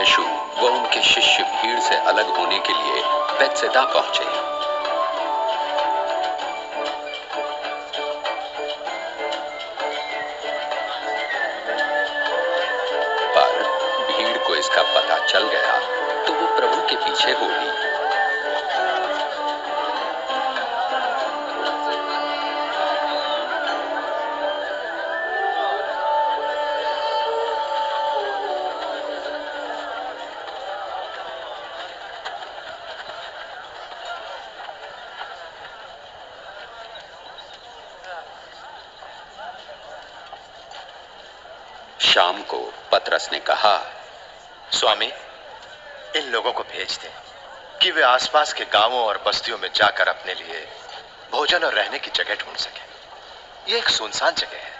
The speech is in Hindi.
यीशु व उनके शिष्य भीड़ से अलग होने के लिए बेतसैदा पहुंचे। पर भीड़ को इसका पता चल गया तो वो प्रभु के पीछे हो ली। शाम को पतरस ने कहा, स्वामी, इन लोगों को भेज दें कि वे आसपास के गांवों और बस्तियों में जाकर अपने लिए भोजन और रहने की जगह ढूंढ सकें। यह एक सुनसान जगह है।